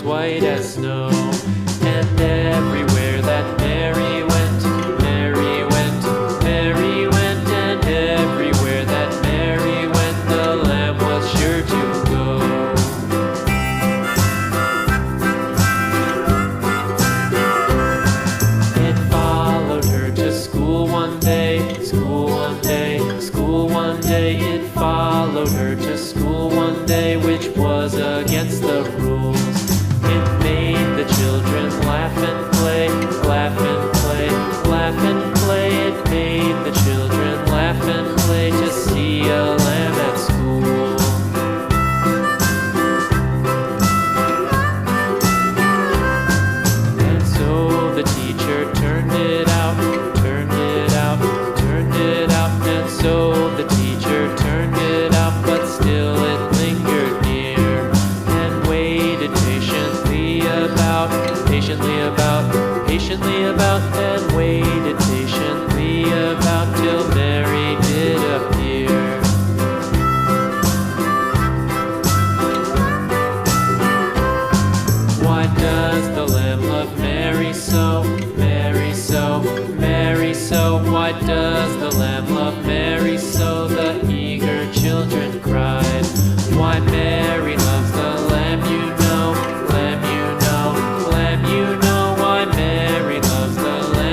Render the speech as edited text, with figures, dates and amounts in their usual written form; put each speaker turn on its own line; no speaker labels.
white as snow. And everywhere that Mary went, Mary went, Mary went, and everywhere that Mary went, the lamb was sure to go. It followed her to school one day, school one day, school one day. It followed her to school one day, which was against the rules. It made the children laugh and play, laugh and play, laugh and play. It made the children laugh and play to see a lamb at school. And so the teacher turned it out, turned it out, turned it out. And so the teacher turned it out, but still it lingered near and waited patiently about, patiently about, patiently about, and waited patiently about till Mary did appear. Why does the lamb love Mary so, Mary so, Mary so? Why does the lamb